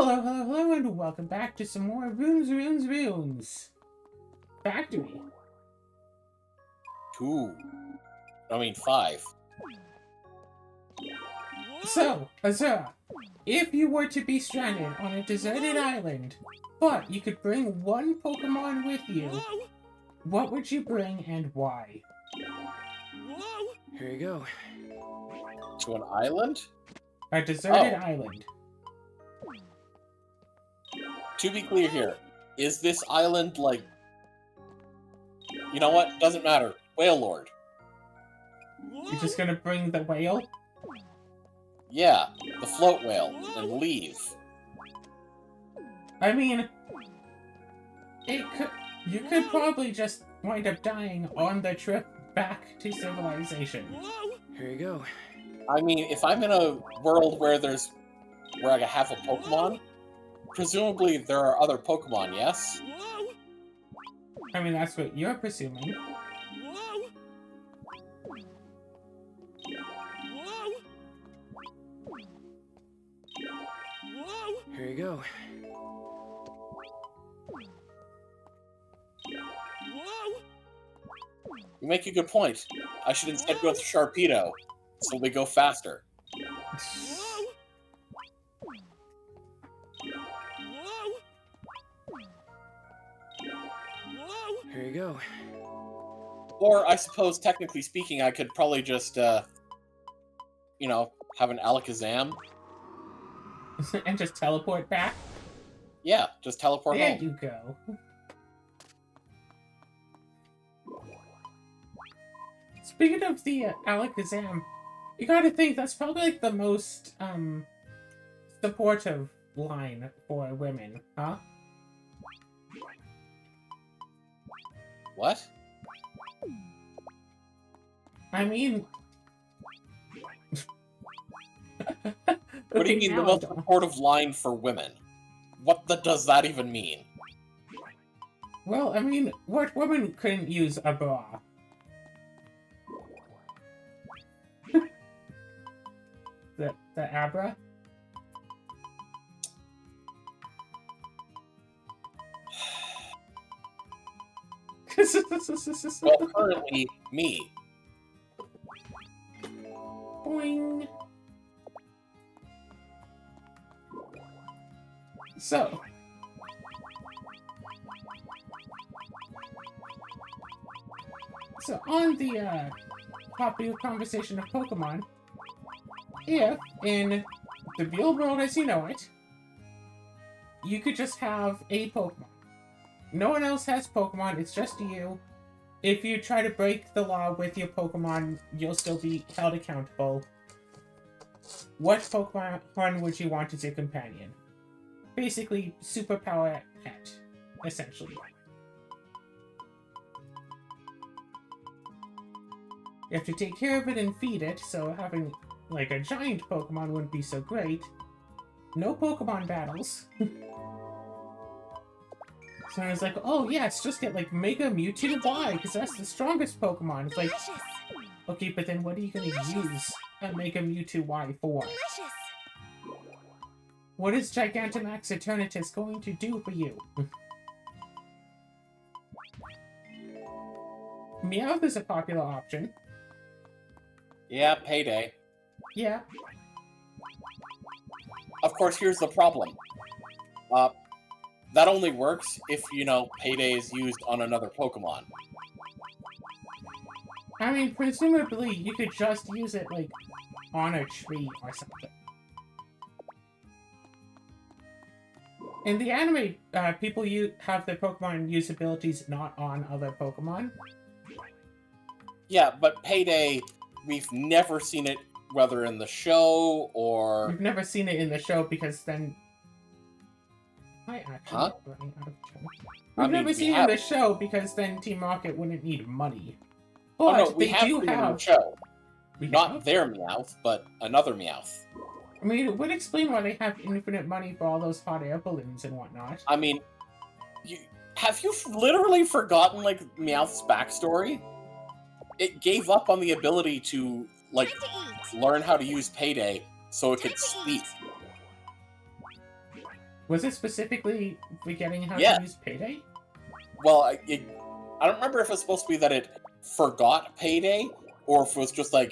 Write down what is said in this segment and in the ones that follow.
Hello, and welcome back to some more Runes. Factory. 5. So, Azura, if you were to be stranded on a deserted island, but you could bring one Pokemon with you, what would you bring and why? Here you go. To an island? A deserted island. To be clear here, is this island like... You know what? Doesn't matter. Whale Lord. You're just gonna bring the whale? Yeah, the float whale, and leave. I mean, you could probably just wind up dying on the trip back to civilization. Here you go. I mean, if I'm in a world where I have a Pokemon, presumably there are other Pokemon, yes? I mean, that's what you're presuming. Here you go. You make a good point. I should instead go with Sharpedo, so we go faster. Here you go. Or, I suppose, technically speaking, I could probably just, have an Alakazam. And just teleport back? Yeah, just teleport There home. you go. Speaking of the Alakazam, you gotta think that's probably like the most supportive line for women, huh? What? I mean... What do you mean the most supportive line for women? What does that even mean? Well, I mean, what woman couldn't use a bra? the Abra? Well, currently, me. Boing. So on the popular conversation of Pokemon, if in the real world as you know it, you could just have a Pokemon. No one else has Pokemon, it's just you. If you try to break the law with your Pokemon, you'll still be held accountable. What Pokemon would you want as your companion? Basically, superpower pet, essentially. You have to take care of it and feed it, so having, like, a giant Pokemon wouldn't be so great. No Pokemon battles. So I was like, oh yes, just get, like, Mega Mewtwo Y, because that's the strongest Pokemon. It's like, okay, but then what are you gonna use a Mega Mewtwo Y for? What is Gigantamax Eternatus going to do for you? Meowth is a popular option. Yeah, Payday. Yeah. Of course, here's the problem. That only works if, Payday is used on another Pokemon. I mean, presumably, you could just use it, like, on a tree or something. In the anime, people have their Pokemon use abilities not on other Pokemon. Yeah, but Payday, we've never seen it, whether in the show or... We've never seen it in the show because then... Huh? We've never seen it in the show because then Team Rocket wouldn't need money. But oh, no, we they have do seen it in have... the show. We Not have? their Meowth, but another Meowth. I mean, it would explain why they have infinite money for all those hot air balloons and whatnot. I mean, have you literally forgotten, like, Meowth's backstory? It gave up on the ability to, like, learn how to use Payday so it could speak. Was it specifically forgetting how Yeah. to use Payday? Well, I don't remember if it's supposed to be that it forgot Payday, or if it was just like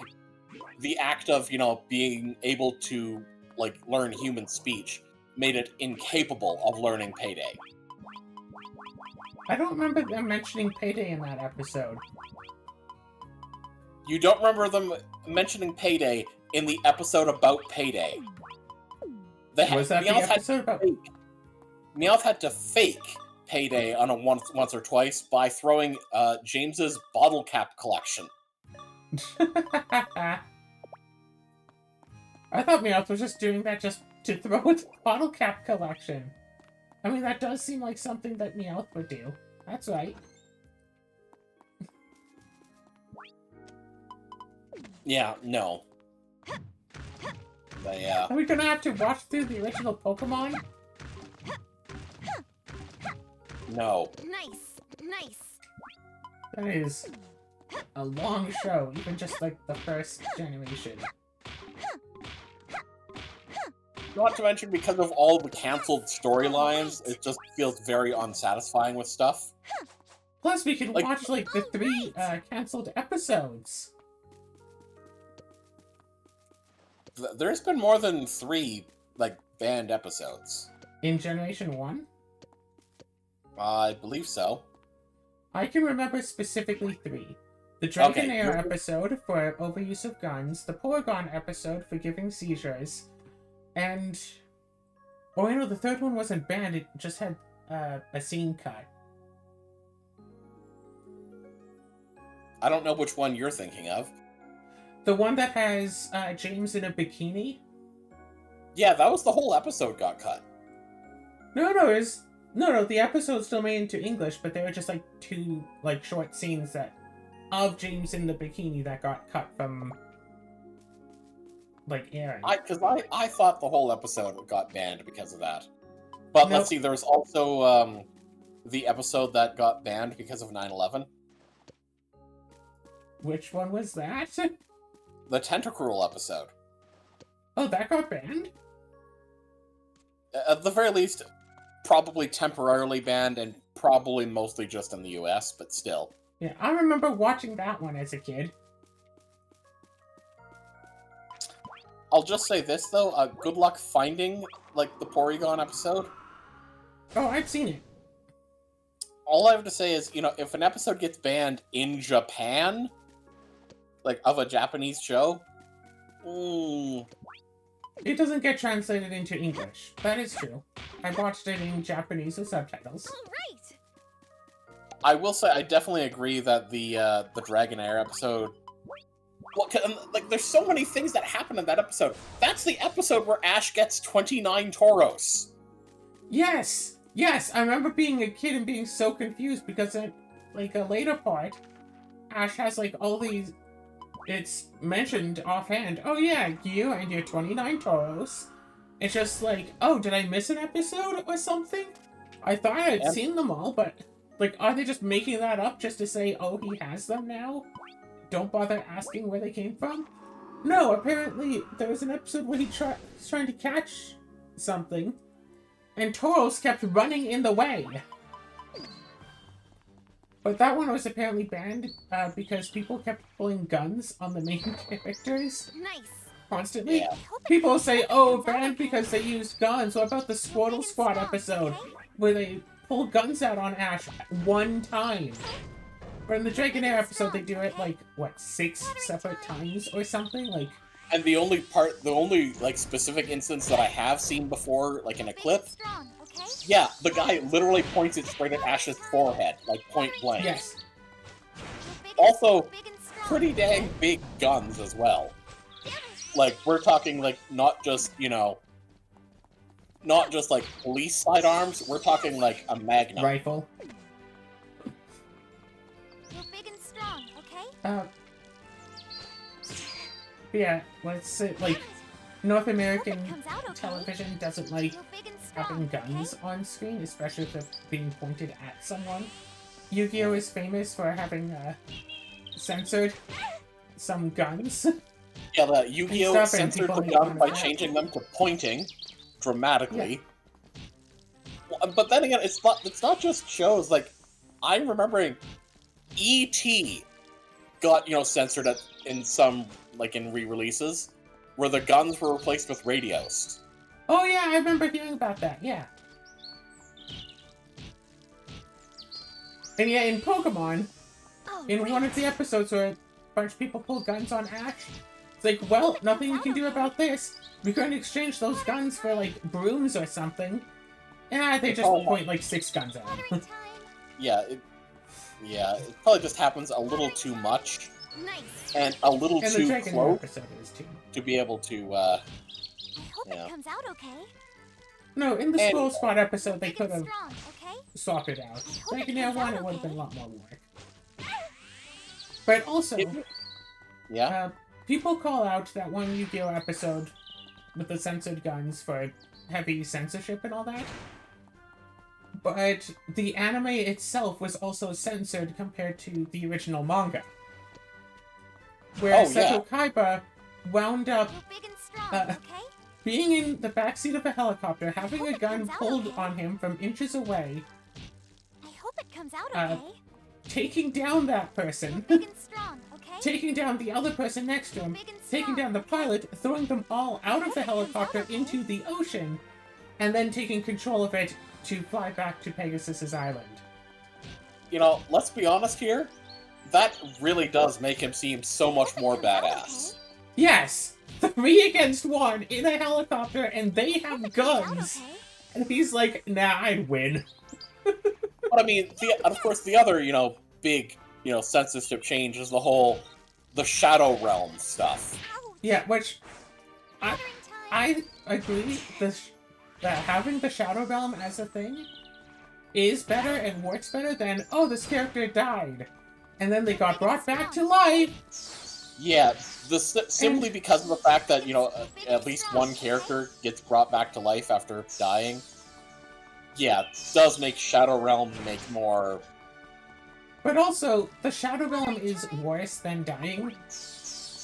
the act of, being able to like learn human speech made it incapable of learning Payday. I don't remember them mentioning Payday in that episode. You don't remember them mentioning Payday in the episode about Payday. Was that the episode about... Meowth had to fake Payday on a once or twice by throwing James's bottle cap collection. I thought Meowth was just doing that just to throw its bottle cap collection. I mean, that does seem like something that Meowth would do. That's right. Yeah, no. But yeah. Are we gonna have to watch through the original Pokemon? No. Nice. That is a long show, even just like the first generation. Not to mention, because of all the cancelled storylines, it just feels very unsatisfying with stuff. Plus, we can Like- watch like the 3 cancelled episodes. There's been more than 3, like, banned episodes. In Generation 1? I believe so. I can remember specifically 3. The Dragonair you're- episode for overuse of guns, the Porygon episode for giving seizures, and... Oh, I know, the third one wasn't banned, it just had a scene cut. I don't know which one you're thinking of. The one that has James in a bikini? Yeah, that was the whole episode got cut. No, the episode still made into English, but they were just like 2 like short scenes of James in the bikini that got cut from like airing. Because I thought the whole episode got banned because of that. But Nope. let's see, there was also the episode that got banned because of 9/11. Which one was that? The Tentacruel episode. Oh, that got banned? At the very least, probably temporarily banned and probably mostly just in the US, but still. Yeah, I remember watching that one as a kid. I'll just say this, though. Good luck finding, like, the Porygon episode. Oh, I've seen it. All I have to say is, if an episode gets banned in Japan, like, of a Japanese show, It doesn't get translated into English. That is true. I watched it in Japanese with subtitles. All right. I will say I definitely agree that the Dragonair episode... Well, like, there's so many things that happen in that episode. That's the episode where Ash gets 29 Tauros. Yes! Yes! I remember being a kid and being so confused because in, like, a later part, Ash has, like, all these... It's mentioned offhand, oh yeah, you and your 29 Tauros. It's just like, oh, did I miss an episode or something? I thought I had seen them all, but, like, are they just making that up just to say, oh, he has them now? Don't bother asking where they came from? No, apparently there was an episode where he was trying to catch something, and Tauros kept running in the way. But that one was apparently banned because people kept pulling guns on the main characters Nice. constantly. Yeah. People say, oh, banned because they used guns. What about the Squirtle Squad episode where they pull guns out on Ash one time? Or in the Dragonair episode, they do it like, what, 6 separate times or something? Like, And the only, like, specific instance that I have seen before, like, in a clip, Strong, okay? yeah, the guy literally points it straight at Ash's forehead, like, point blank. yes. Also, Big and strong. pretty dang big guns as well. Like, we're talking, like, not just, not just, like, police sidearms, we're talking, like, a magnum. Rifle. You're big and strong, okay? Yeah, let's say, like, North American Comes out okay. television doesn't like You're big and strong, having guns on screen, especially if they're being pointed at someone. Yu-Gi-Oh! Is famous for having censored some guns. Yeah, the Yu-Gi-Oh! And stuff, and censored the people make gun fun by of that. changing them to pointing dramatically. But then again, it's not just shows. Like, I'm remembering E.T. got censored in some in re-releases where the guns were replaced with radios. Oh yeah, I remember hearing about that. Yeah. And yeah, in Pokemon, in one of the episodes where a bunch of people pull guns on Ash, it's like, well, nothing we can do about this. We couldn't exchange those guns for brooms or something. And they just point 6 guns at him. Yeah, it probably just happens a little too much. Nice. And a little and too the close episode is too. To be able to, I hope it comes out okay. No, in the Skull Squad episode, they Big could and have strong, okay? swapped it out. hope Like it in Year comes 1, out it would have been okay. a lot more work. But also, people call out that one Yu-Gi-Oh! Episode with the censored guns for heavy censorship and all that. But the anime itself was also censored compared to the original manga. Where Seto Kaiba wound up You're big and strong, okay? being in the backseat of a helicopter, having a gun pulled on him from inches away. I hope it comes out okay. Taking down that person. You're big and strong, okay? Taking down the other person next to him. Taking down the pilot, throwing them all out of the helicopter into the ocean. And then taking control of it to fly back to Pegasus's island. Let's be honest here. That really does make him seem so much more badass. Yes! 3 against 1 in a helicopter, and they have guns! And he's like, nah, I'd win. But I mean, of course, the other, big, censorship change is the Shadow Realm stuff. Yeah, which, I agree, that having the Shadow Realm as a thing is better and works better than, oh, this character died. And then they got brought back to life. Yeah, simply because of the fact that, at least one character gets brought back to life after dying. Yeah, it does make Shadow Realm make more... But also, the Shadow Realm is worse than dying.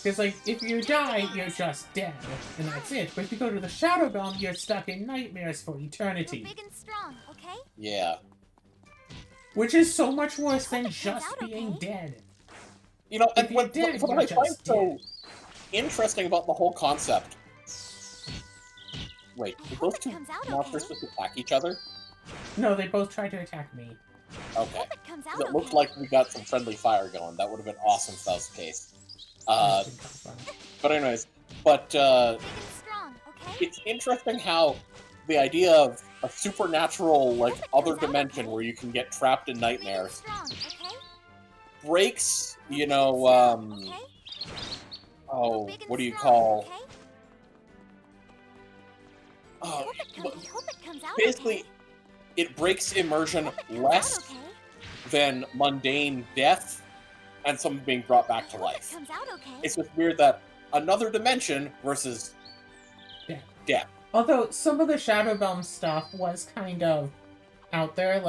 Because, if you die, you're just dead, and that's it. But if you go to the Shadow Realm, you're stuck in nightmares for eternity. You're big and strong, okay? Yeah. Which is so much worse than just being dead. And what I find so interesting about the whole concept... Wait, did those two monsters just attack each other? No, they both tried to attack me. Okay. It looked like we got some friendly fire going. That would have been awesome if that was the case. But anyways, it's interesting how the idea of a supernatural, other dimension where you can get trapped in nightmares breaks, what do you call... Oh, basically, it breaks immersion less than mundane death and someone being brought back to life. It's just weird that another dimension versus death. Although some of the Shadow Realm stuff was kind of out there,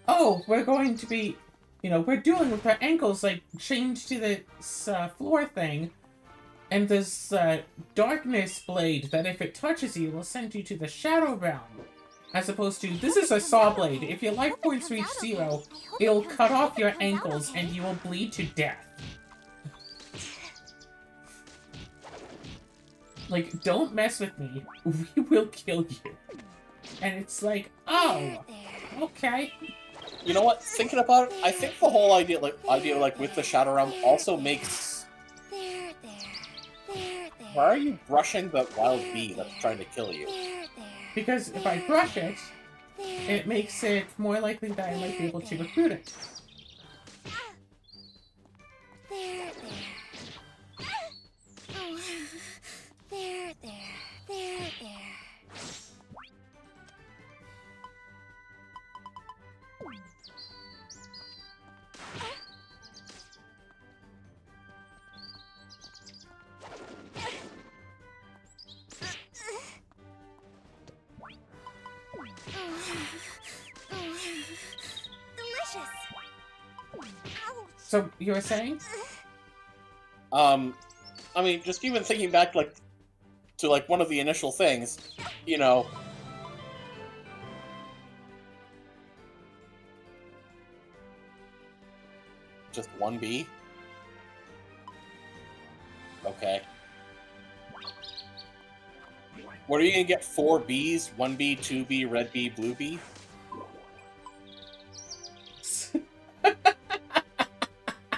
oh, we're going to be, we're doing with our ankles, chained to this floor thing, and this darkness blade that if it touches you will send you to the Shadow Realm. As opposed to, this is a saw blade. If your life points reach 0, it'll cut off your ankles and you will bleed to death. Don't mess with me. We will kill you. And it's oh, okay. You know what? Thinking about it, I think the whole idea with the Shadow Realm also makes... Why are you brushing the wild bee that's trying to kill you? Because if I brush it, it makes it more likely that I might be able to recruit it. So, you were saying? I mean, just even thinking back, to one of the initial things, Just one bee? Okay. What are you gonna get? 4 bees? 1 bee, 2 bee, red bee, blue bee?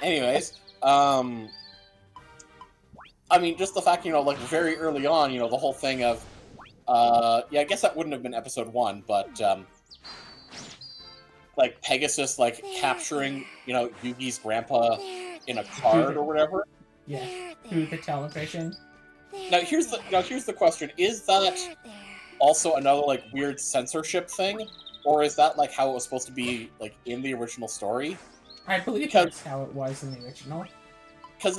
Anyways, I mean, just the fact, like, very early on, the whole thing of, yeah, I guess that wouldn't have been episode 1, but, like, Pegasus, like, capturing, Yugi's grandpa in a card or whatever. Yeah, through the television. Now, here's the question. Is that also another, like, weird censorship thing? Or is that, like, how it was supposed to be, like, in the original story? I believe that's how it was in the original. Because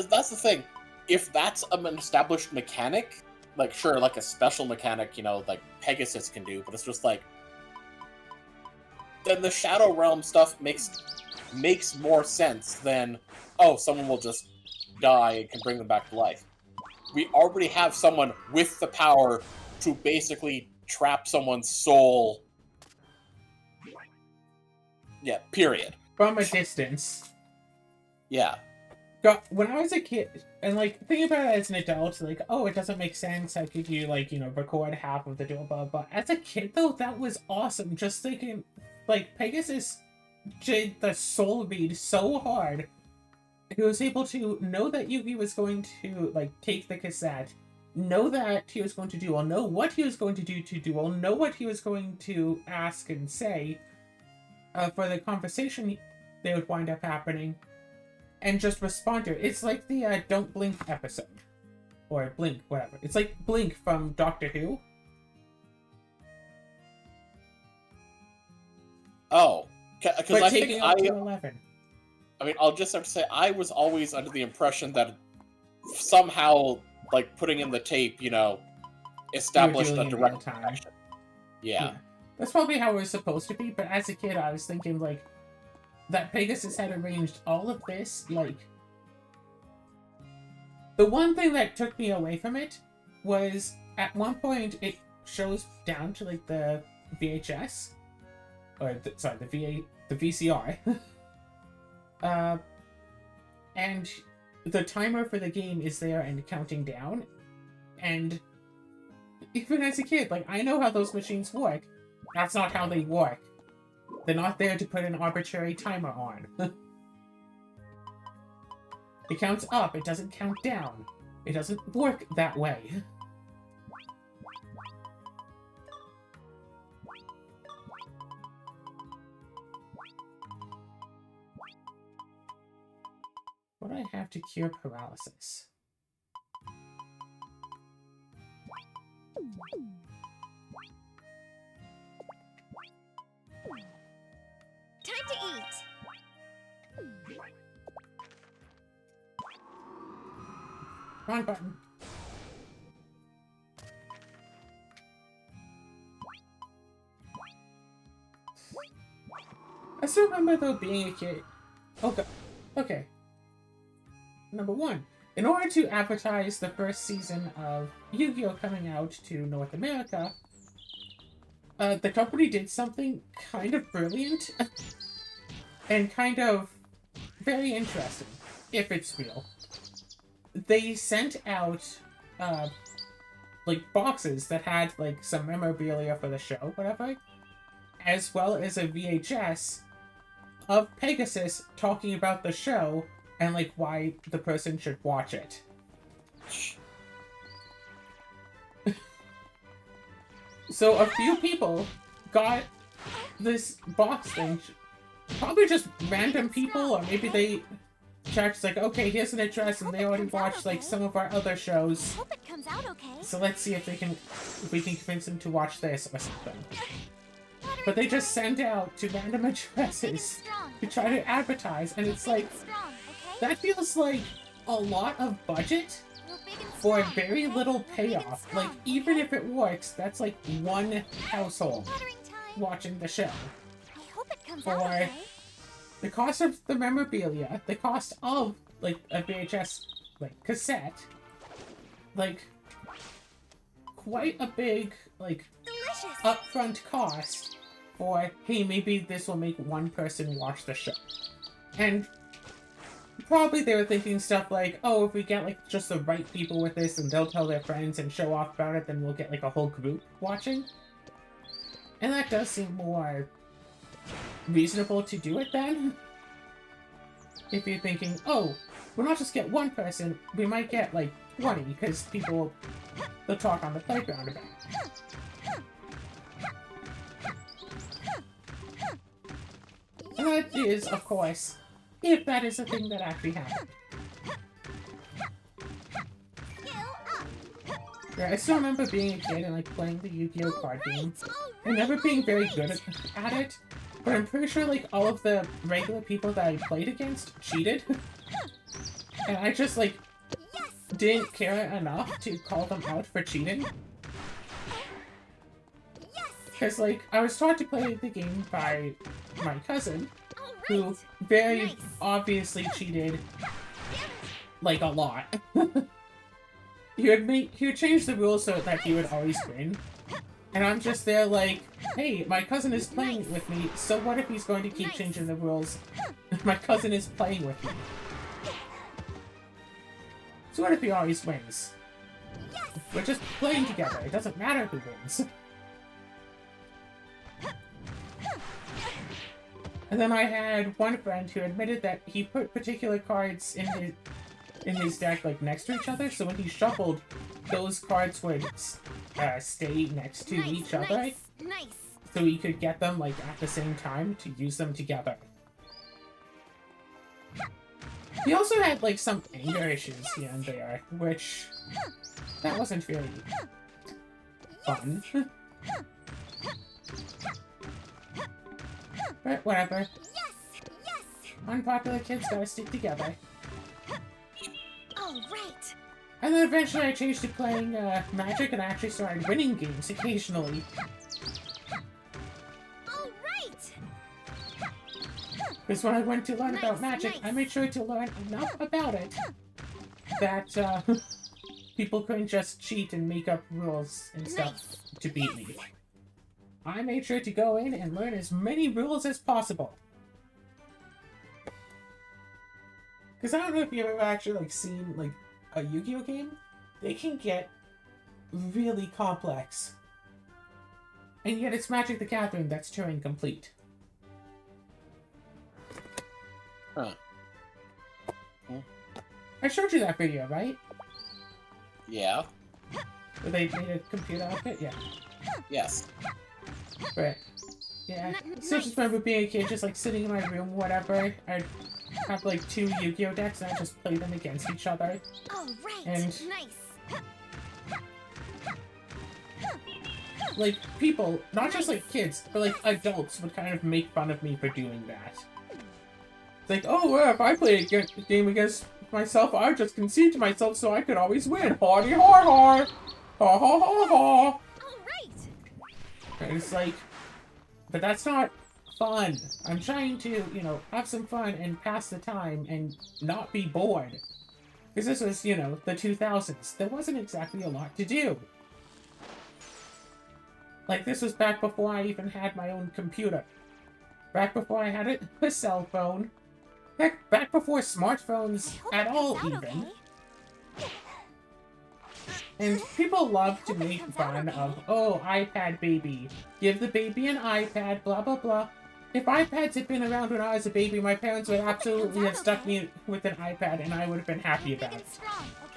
that's the thing. If that's an established mechanic, like, sure, like a special mechanic, like Pegasus can do, but it's just like, then the Shadow Realm stuff makes more sense than, oh, someone will just die and can bring them back to life. We already have someone with the power to basically trap someone's soul. Yeah, period. From a distance. Yeah. God, when I was a kid, and, like, thinking about it as an adult, like, oh, it doesn't make sense. How could you, like, record half of the duel, blah, blah. As a kid, though, that was awesome. Just thinking, like, Pegasus did the soul read so hard. He was able to know that Yugi was going to, like, take the cassette, know that he was going to duel, know what he was going to do to duel, know what he was going to ask and say for the conversation that would wind up happening, and just respond to it. It's like the Don't Blink episode. Or Blink, whatever. It's like Blink from Doctor Who. Oh. Because I think to 11. I mean, I'll just have to say, I was always under the impression that somehow, like, putting in the tape, established a direct connection. Yeah. That's probably how it was supposed to be, but as a kid, I was thinking, like, that Pegasus had arranged all of this, like... The one thing that took me away from it was, at one point, it shows down to, like, the VHS. Or, the VCR. And the timer for the game is there and counting down. And even as a kid, like, I know how those machines work. That's not how they work. They're not there to put an arbitrary timer on. It counts up, it doesn't count down. It doesn't work that way. What do I have to cure paralysis? Time to eat. Wrong button. I still remember, though, being a kid. Okay. Okay. Number 1. In order to advertise the first season of Yu-Gi-Oh! Coming out to North America, the company did something kind of brilliant and kind of very interesting, if it's real. They sent out, like, boxes that had, like, some memorabilia for the show, whatever, as well as a VHS of Pegasus talking about the show and, like, why the person should watch it. So a few people got this box thing, probably just random people, or maybe they checked, like, okay, here's an address, and they already watched, like, some of our other shows. Hope it comes out okay. So let's see if we can convince them to watch this or something. But they just sent out to random addresses to try to advertise, and it's like, that feels like a lot of budget for a very little payoff. Like, even if it works, that's like one household watching the show. For the cost of the memorabilia, the cost of, like, a VHS, like, cassette, like, quite a big, like, upfront cost for, hey, maybe this will make one person watch the show. And probably they were thinking stuff like, oh, if we get like just the right people with this and they'll tell their friends and show off about it, then we'll get like a whole group watching. And that does seem more reasonable to do it then. If you're thinking, oh, we'll not just get one person, we might get like 20 because people they'll talk on the playground about it. And that is, of course, if that is a thing that actually happened. Yeah, I still remember being a kid and like playing the Yu-Gi-Oh card game, and never being very good at it. But I'm pretty sure like all of the regular people that I played against cheated, and I just like didn't care enough to call them out for cheating. Because like I was taught to play the game by my cousin, who very obviously cheated like a lot. He would change the rules so that he would always win. And I'm just there like, hey, my cousin is playing with me, so what if he's going to keep changing the rules? My cousin is playing with me. So what if he always wins? We're just playing together, it doesn't matter who wins. And then I had one friend who admitted that he put particular cards in his deck like next to each other, so when he shuffled, those cards would stay next to each other, so he could get them like at the same time to use them together. He also had like some anger issues here and there, which that wasn't very fun. But whatever. Unpopular kids gotta stick together. Right. And then eventually I changed to playing Magic, and I actually started winning games occasionally. Right. Because when I went to learn about Magic, I made sure to learn enough about it that people couldn't just cheat and make up rules and stuff to beat me. I made sure to go in and learn as many rules as possible. Because I don't know if you've ever actually like seen like a Yu-Gi-Oh game. They can get really complex. And yet it's Magic the Gathering that's Turing complete. Huh. I showed you that video, right? Yeah. Where they made a computer outfit? Yeah. Yes. Right. Yeah. So just remember being a kid, just like sitting in my room, whatever. I'd have like 2 Yu-Gi-Oh decks and I'd just play them against each other. And like people, not just like kids, but like adults would kind of make fun of me for doing that. It's like, oh, well, if I play a game against myself, I would just concede to myself so I could always win. Hardy har har! Ha ha ha ha! And it's like, but that's not fun. I'm trying to, you know, have some fun and pass the time and not be bored. Because this was, you know, the 2000s. There wasn't exactly a lot to do. Like, this was back before I even had my own computer. Back before I had a cell phone. Heck, back before smartphones at all, even. And people love to make fun of, oh, iPad baby. Give the baby an iPad, blah, blah, blah. If iPads had been around when I was a baby, my parents would absolutely have stuck me with an iPad and I would have been happy about it.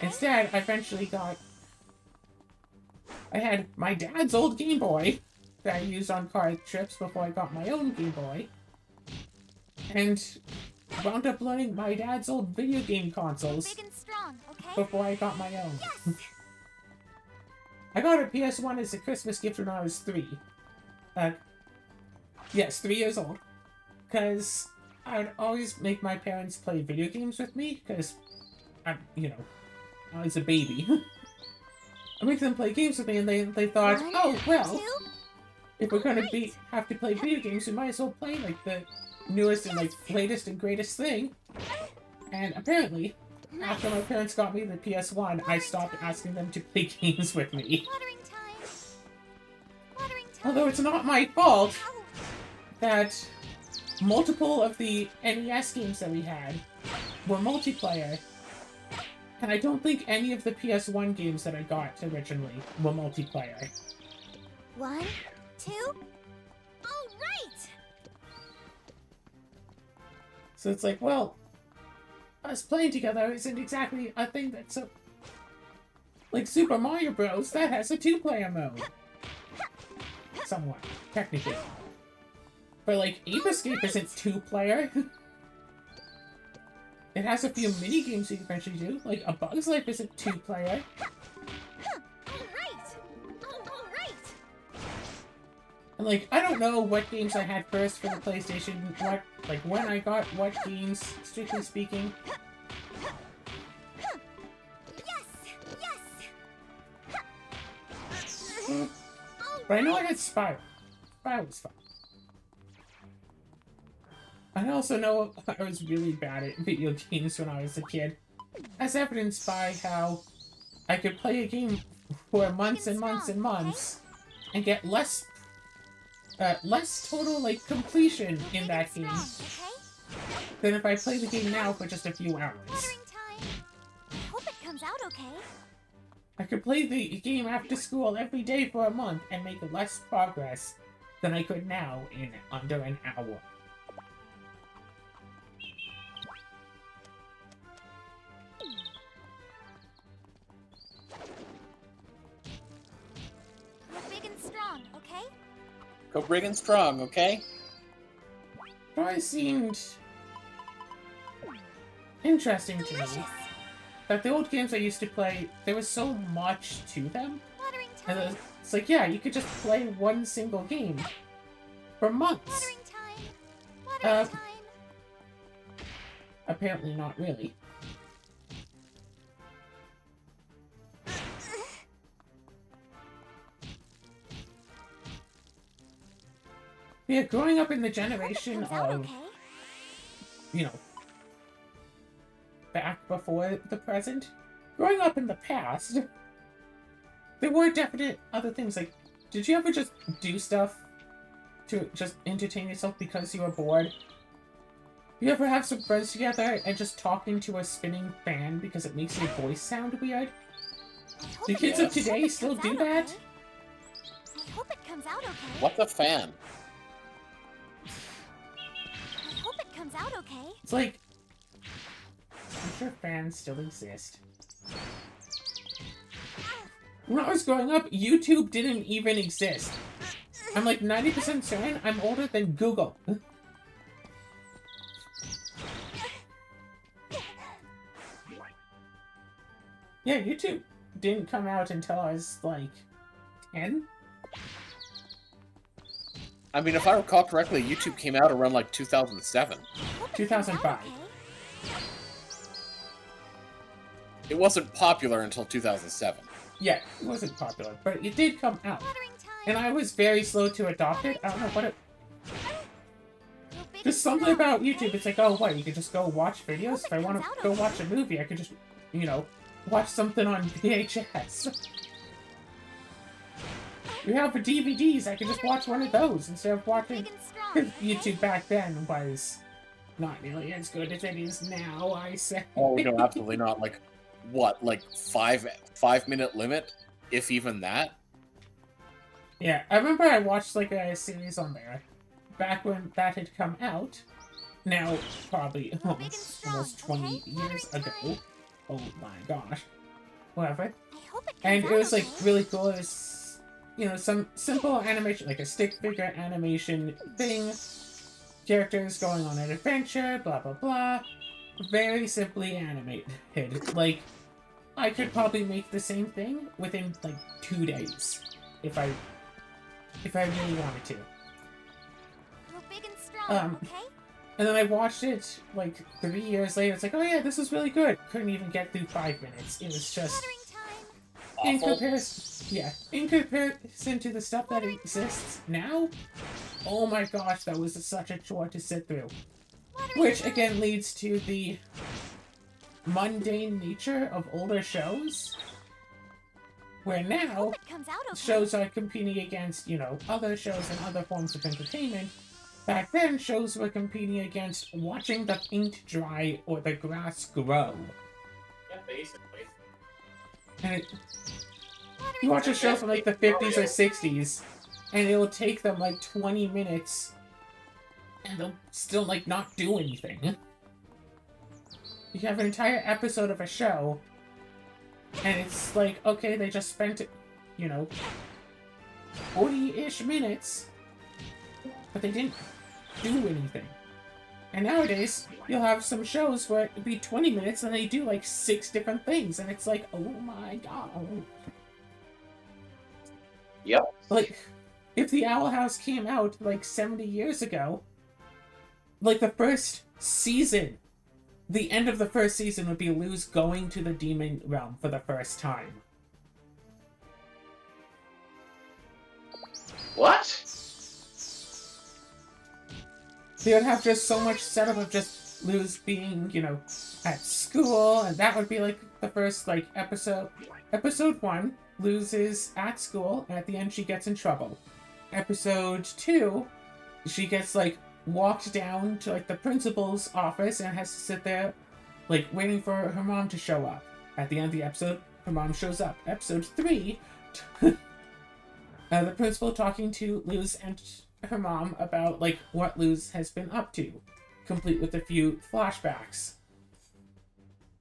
Instead, I eventually I had my dad's old Game Boy that I used on car trips before I got my own Game Boy. And wound up learning my dad's old video game consoles before I got my own. I got a PS1 as a Christmas gift when I was 3. Yes, 3 years old. Because I would always make my parents play video games with me, because I'm, you know, I was a baby. I make them play games with me, and they thought, oh, well, if we're gonna have to play video games, we might as well play, like, the newest and, like, latest and greatest thing. And apparently, after my parents got me the PS1, I stopped asking them to play games with me. Although it's not my fault that multiple of the NES games that we had were multiplayer. And I don't think any of the PS1 games that I got originally were multiplayer. 1, 2. All right. So it's like, well, us playing together isn't exactly a thing that's so... Like Super Mario Bros. That has a 2-player mode. Somewhat, technically. But like, Ape Escape isn't 2-player. It has a few mini games you can eventually do. Like, A Bug's Life isn't 2-player. All right. And like, I don't know what games I had first for the PlayStation, what, like, when I got what games, strictly speaking. Yes. But I know I had Spyro. Spyro was fun. I also know I was really bad at video games when I was a kid, as evidenced by how I could play a game for months and months and months and get less total, like, completion in that game than if I play the game now for just a few hours. Watering time. I hope it comes out okay. I could play the game after school every day for a month and make less progress than I could now in under an hour. We're big and strong, okay? Go big and strong, okay? It always seemed interesting to me Delicious. that the old games I used to play, there was so much to them. Watering And time. it's like, yeah, you could just play one single game for months. Watering time. Watering time. Apparently not really. Yeah, growing up in the Hope it generation comes out of, okay. you know, back before the present, growing up in the past, there were definite other things. Like, did you ever just do stuff to just entertain yourself because you were bored? You ever have some friends together and just talk into a spinning fan because it makes your voice sound weird? I hope Do it kids comes- of today hope it still comes do out that? okay. I hope it comes out okay. What's a fan? I hope it comes out okay. It's like, I'm sure fans still exist. When I was growing up, YouTube didn't even exist. I'm like 90% certain I'm older than Google. Yeah, YouTube didn't come out until I was like 10. I mean, if I recall correctly, YouTube came out around like 2007. I hope it comes out 2005. okay. It wasn't popular until 2007. Yeah, it wasn't popular, but it did come out. Watering time. And I was very slow to adopt it. I don't know what it... Go big Just and something strong, about okay? YouTube, it's like, oh, what, you could just go watch videos? If I want to go watch a movie, I could just, you know, watch something on VHS. We have DVDs, I could just watch one of those instead of watching... Big and strong, okay? YouTube back then was not nearly as good as it is now, I say. Oh, no, absolutely not. Like, what? Like, 5-minute limit? If even that? Yeah, I remember I watched like a series on there back when that had come out. Now, probably almost 20 years ago. Oh my gosh. Whatever. I hope it comes And out it was like okay. really cool. It was, you know, some simple animation, like a stick figure animation thing. Characters going on an adventure, blah blah blah. Very simply animated. Like, I could probably make the same thing within like 2 days if I really wanted to. Grow big and strong, okay? And then I watched it like 3 years later. It's like, oh yeah, this is really good. Couldn't even get through 5 minutes. It was just Watering time. in Awful. comparison, in comparison to the stuff that exists now. Oh my gosh, that was such a chore to sit through. Watering Which time. again leads to the mundane nature of older shows, where now Hope it comes out okay. shows are competing against, you know, other shows and other forms of entertainment, Back then, shows were competing against watching the paint dry or the grass grow. Yeah, basically. And you watch a show from like the 50s or 60s, and it'll take them like 20 minutes, and they'll still like not do anything. You have an entire episode of a show, and it's like, okay, they just spent, 40-ish minutes, but they didn't do anything. And nowadays, you'll have some shows where it'd be 20 minutes and they do like 6 different things, and it's like, oh my god. Yep. Like, if the Owl House came out like 70 years ago, like the first season, the end of the first season would be Luz going to the demon realm for the first time. What? They would have just so much setup of just Luz being, at school, and that would be like the first like episode. Episode 1, Luz is at school, and at the end she gets in trouble. Episode 2, she gets like walked down to like the principal's office and has to sit there like waiting for her mom to show up. At the end of the episode, her mom shows up. Episode 3, the principal talking to Luz and her mom about like what Luz has been up to, complete with a few flashbacks.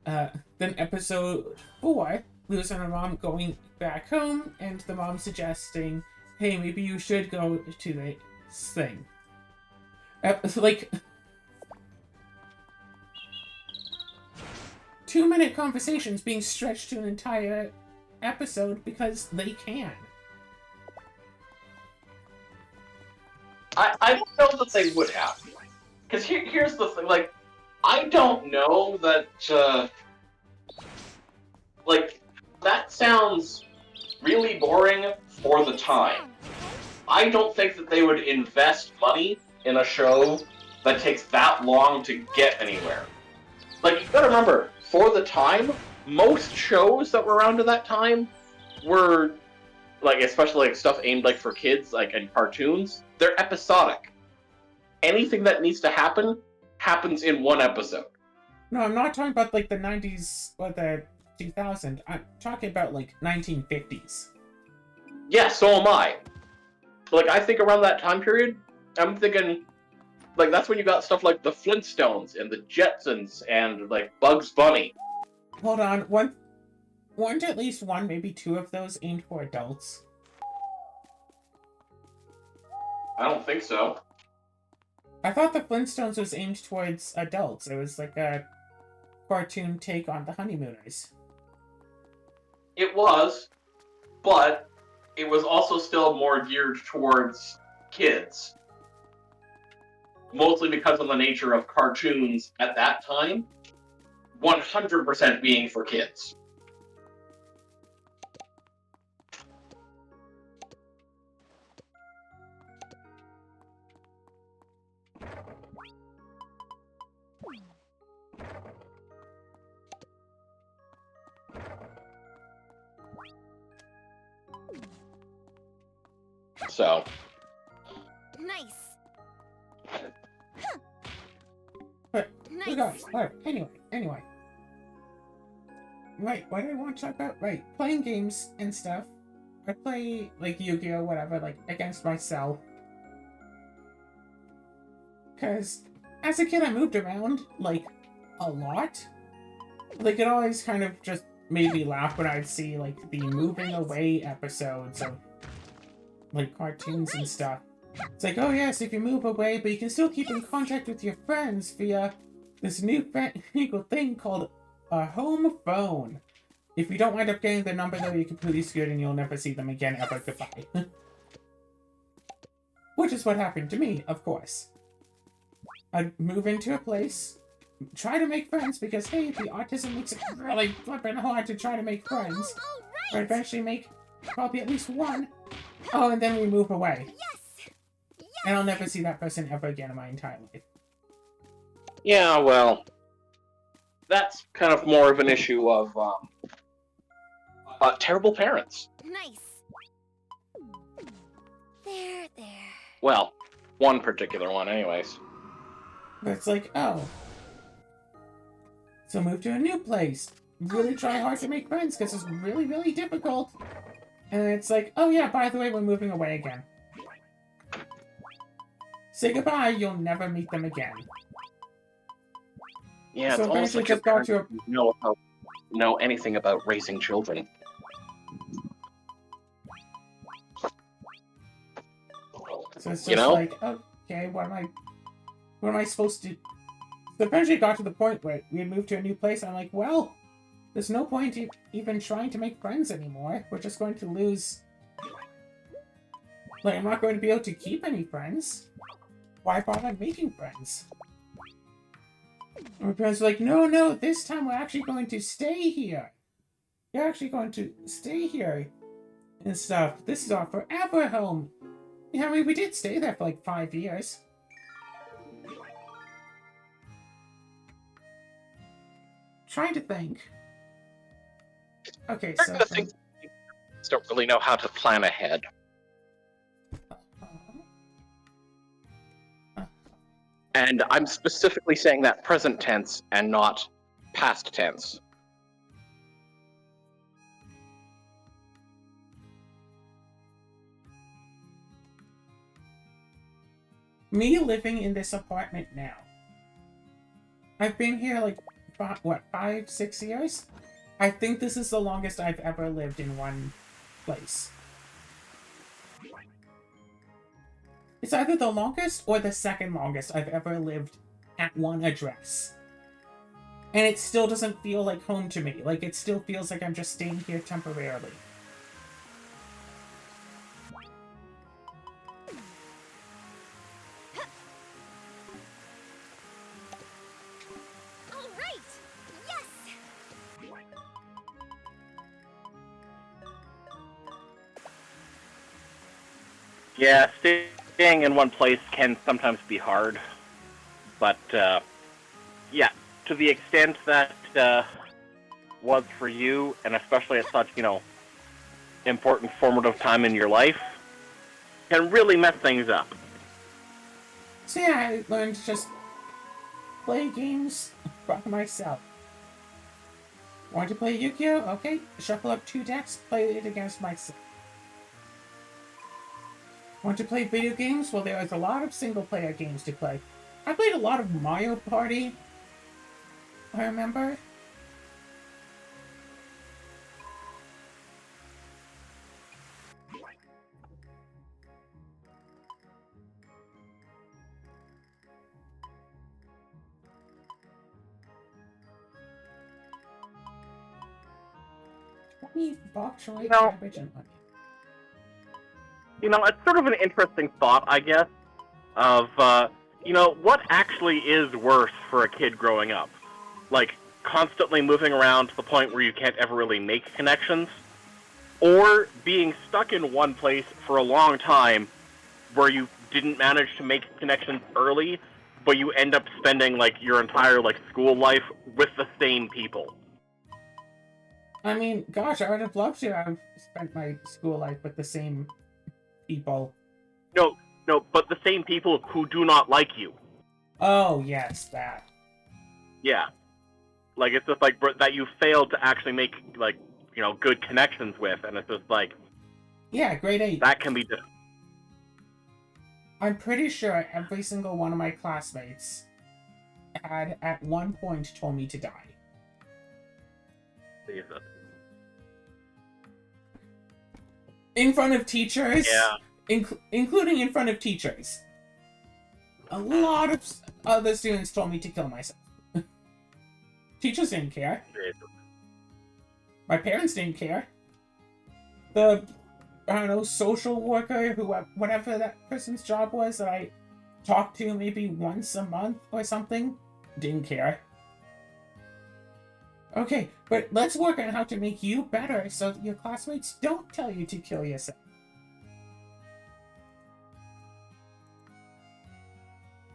Then episode 4, Luz and her mom going back home, and the mom suggesting, hey, maybe you should go to this thing. Like 2-minute conversations being stretched to an entire episode because they can. I don't know that they would have. Because here's the thing, like, I don't know that, like, that sounds really boring for the time. I don't think that they would invest money in a show that takes that long to get anywhere. Like, you gotta remember, for the time, most shows that were around at that time were, like, especially like stuff aimed like for kids, like in cartoons, they're episodic. Anything that needs to happen happens in one episode. No, I'm not talking about like the 90s or the 2000s. I'm talking about like 1950s. Yeah, so am I. Like, I think around that time period, I'm thinking, like, that's when you got stuff like the Flintstones and the Jetsons and, like, Bugs Bunny. Hold on, weren't at least one, maybe 2 of those aimed for adults? I don't think so. I thought the Flintstones was aimed towards adults. It was like a cartoon take on the Honeymooners. It was, but it was also still more geared towards kids. Mostly because of the nature of cartoons at that time, 100% being for kids. So. Nice. But, Nice. regardless, whatever. Anyway. Right, what did I want to talk about? Right, playing games and stuff. I play, like, Yu-Gi-Oh! Whatever, like, against myself. Because, as a kid, I moved around, like, a lot. Like, it always kind of just made me laugh when I'd see, like, the moving away episodes of, like, cartoons and stuff. It's like, oh yes, if you move away, but you can still keep in contact with your friends via this new thing called a home phone. If you don't wind up getting the number, though, you're completely screwed and you'll never see them again ever. Goodbye. Which is what happened to me, of course. I'd move into a place, try to make friends, because, hey, the autism makes it really flippin' hard to try to make friends. Or eventually make probably at least one. Oh, and then we move away. Yes. And I'll never see that person ever again in my entire life. Yeah, well, that's kind of more of an issue of terrible parents. Nice. There. Well, One particular one, anyways. But it's like, oh. So move to a new place. Really try hard to make friends because it's really, really difficult. And it's like, oh yeah, by the way, we're moving away again. Say goodbye, you'll never meet them again. Yeah, So it's almost eventually like your just got parents to a... don't know anything about raising children. So it's just You know? like, okay, what am I supposed to... So eventually it got to the point where we had moved to a new place, and I'm like, well, there's no point even trying to make friends anymore. We're just going to lose... Like, I'm not going to be able to keep any friends. Why bother making friends? And my parents were like, no, this time we're actually going to stay here. You're actually going to stay here and stuff. This is our forever home. Yeah, I mean, we did stay there for like 5 years. Trying to think. Okay, so... The things don't really know how to plan ahead. And I'm specifically saying that present tense and not past tense. Me living in this apartment now. I've been here like, 5, 6 years? I think this is the longest I've ever lived in one place. It's either the longest or the second longest I've ever lived at one address. And it still doesn't feel like home to me. Like, it still feels like I'm just staying here temporarily. All right. Yes. Yeah, staying in one place can sometimes be hard. But, yeah, to the extent that was for you, and especially at such, important formative time in your life, can really mess things up. So yeah, I learned to just play games by myself. Want to play Yu-Gi-Oh? Okay, shuffle up 2 decks, play it against myself. Want to play video games? Well, there is a lot of single-player games to play. I played a lot of Mario Party. I remember. Bok choy, cabbage, and onion. It's sort of an interesting thought, I guess, of, what actually is worse for a kid growing up? Like, constantly moving around to the point where you can't ever really make connections? Or being stuck in one place for a long time where you didn't manage to make connections early, but you end up spending, your entire, school life with the same people? I mean, gosh, I would have loved to have spent my school life with the same people. No, but the same people who do not like you. Oh, yes, that. Yeah. It's just, that you failed to actually make, good connections with, and it's just, Yeah, grade 8. that can be just... I'm pretty sure every single one of my classmates had, at one point, told me to die. Jesus. In front of teachers? Yeah. Including in front of teachers. A lot of other students told me to kill myself. Teachers didn't care. My parents didn't care. The, social worker, whatever that person's job was that I talked to maybe once a month or something, didn't care. Okay, but let's work on how to make you better so that your classmates don't tell you to kill yourself.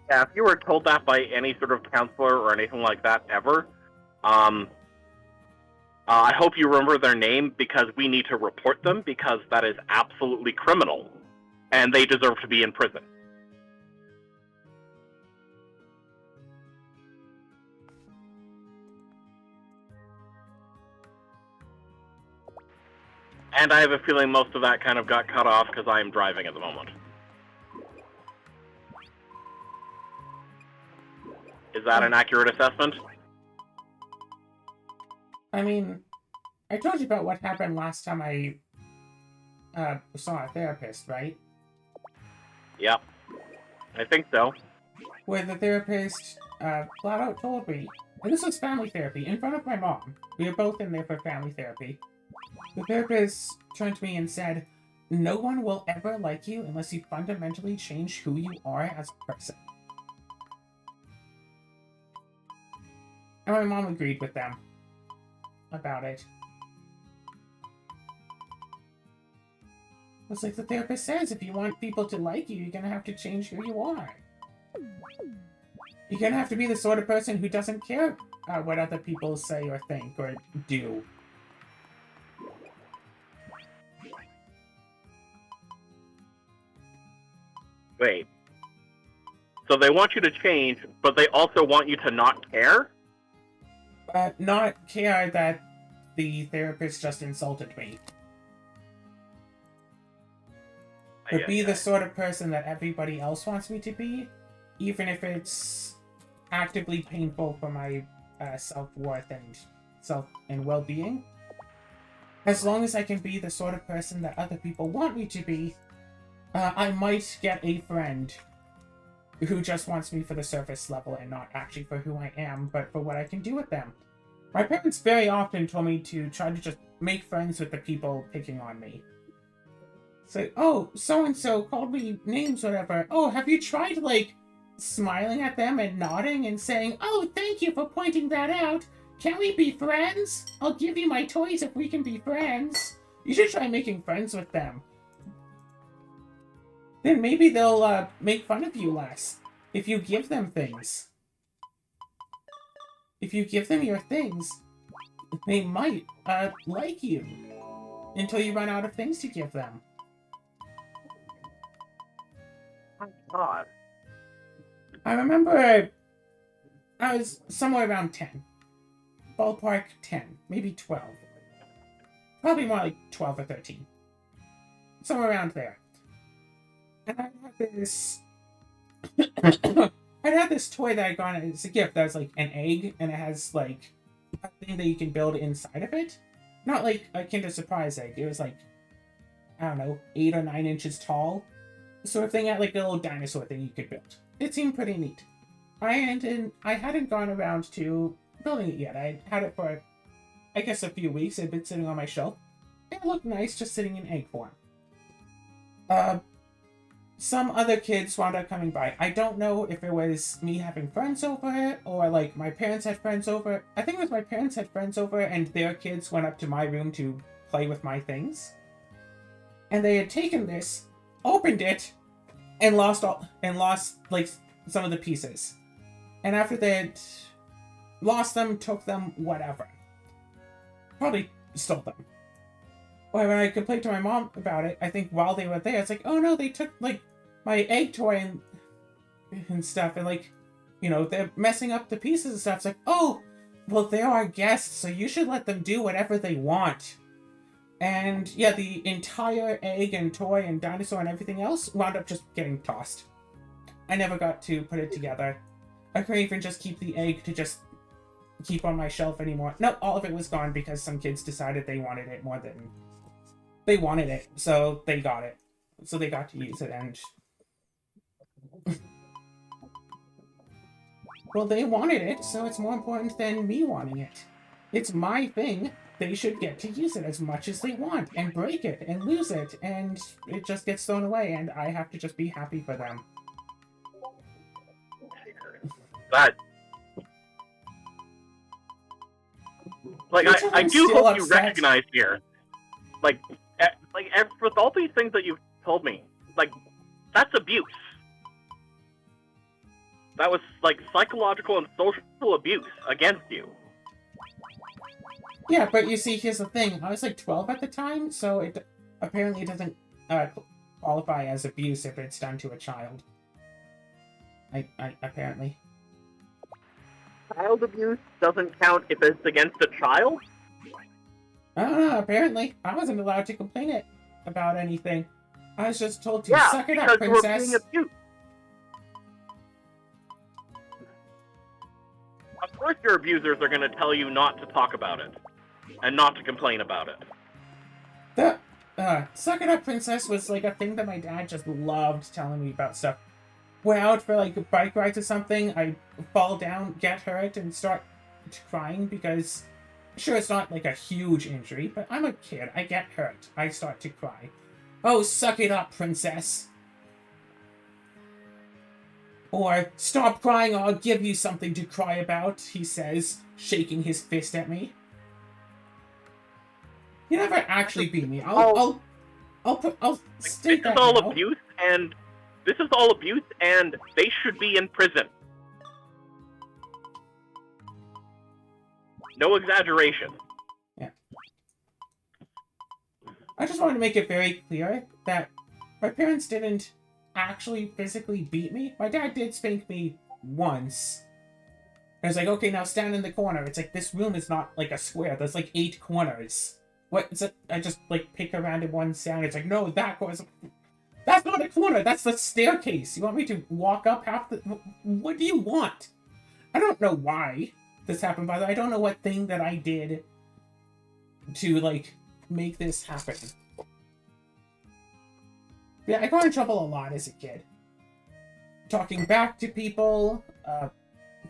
Yeah, if you were told that by any sort of counselor or anything like that ever, I hope you remember their name, because we need to report them, because that is absolutely criminal, and they deserve to be in prison. And I have a feeling most of that kind of got cut off because I am driving at the moment. Is that an accurate assessment? I mean, I told you about what happened last time I saw a therapist, right? Yep. I think so. Where the therapist flat out told me, and this was family therapy, in front of my mom. We were both in there for family therapy. The therapist turned to me and said, "No one will ever like you unless you fundamentally change who you are as a person." And my mom agreed with them about it. It's like the therapist says, if you want people to like you, you're gonna have to change who you are. You're gonna have to be the sort of person who doesn't care what other people say or think or do. Wait. So they want you to change, but they also want you to not care? Not care that the therapist just insulted me. But be the sort of person that everybody else wants me to be, even if it's actively painful for my self-worth and well-being. As long as I can be the sort of person that other people want me to be, I might get a friend who just wants me for the surface level and not actually for who I am, but for what I can do with them. My parents very often told me to try to just make friends with the people picking on me. So, oh, so-and-so called me names, whatever. Oh, have you tried, like, smiling at them and nodding and saying, "Oh, thank you for pointing that out. Can we be friends? I'll give you my toys if we can be friends." You should try making friends with them. Then maybe they'll make fun of you less if you give them things. If you give them your things, they might like you until you run out of things to give them. God. I remember I was somewhere around 10. Ballpark 10, maybe 12. Probably more like 12 or 13. Somewhere around there. And I had this... I had this toy that I got as a gift that was like an egg, and it has like a thing that you can build inside of it. Not like a Kinder Surprise egg. It was like, I don't know, 8 or 9 inches tall. Sort of thing, at like a little dinosaur thing you could build. It seemed pretty neat. I hadn't gone around to building it yet. I had it for, I guess, a few weeks. It had been sitting on my shelf. It looked nice just sitting in egg form. Some other kids wound up coming by. I don't know if it was me having friends over or like my parents had friends over. I think it was my parents had friends over and their kids went up to my room to play with my things. And they had taken this, opened it, and lost like some of the pieces. And after they had lost them, took them, whatever. Probably stole them. Well, when I complained to my mom about it, I think while they were there, it's like, oh no, they took like my egg toy and stuff, and like, you know, they're messing up the pieces and stuff. It's like, oh, well, they're our guests, so you should let them do whatever they want. And yeah, the entire egg and toy and dinosaur and everything else wound up just getting tossed. I never got to put it together. I couldn't even just keep the egg to just keep on my shelf anymore. No, all of it was gone because some kids decided they wanted it more than... They wanted it, so they got it. So they got to use it, and... Well, they wanted it, so it's more important than me wanting it. It's my thing. They should get to use it as much as they want, and break it, and lose it, and it just gets thrown away, and I have to just be happy for them. That... Like, I do hope you recognize here. Like, with all these things that you've told me, like, that's abuse. That was, like, psychological and social abuse against you. Yeah, but you see, here's the thing. I was like 12 at the time, so it apparently doesn't qualify as abuse if it's done to a child. Apparently. Child abuse doesn't count if it's against a child? I don't know, apparently. I wasn't allowed to complain it about anything. I was just told to Yeah, suck it because up, you were being princess. abused. Of course your abusers are going to tell you not to talk about it. And not to complain about it. The suck it up, princess was like a thing that my dad just loved telling me about stuff. We're out for like bike rides or something, I fall down, get hurt, and start crying because, sure, it's not like a huge injury, but I'm a kid, I get hurt, I start to cry. Oh, suck it up, princess. Or, stop crying or I'll give you something to cry about, he says, shaking his fist at me. He never actually beat me. I'll state that now. This is all abuse, and they should be in prison. No exaggeration. Yeah. I just wanted to make it very clear that my parents didn't actually physically beat me. My dad did spank me once. And it's like, okay, now stand in the corner. It's like, this room is not like a square. There's like 8 corners. What is it? I just like pick a random one sound. It's like, no, that corner. That's not a corner. That's the staircase. You want me to walk up half the... What do you want? I don't know why this happened, by the way. I don't know what thing that I did to, like, make this happen. Yeah, I got in trouble a lot as a kid. Talking back to people,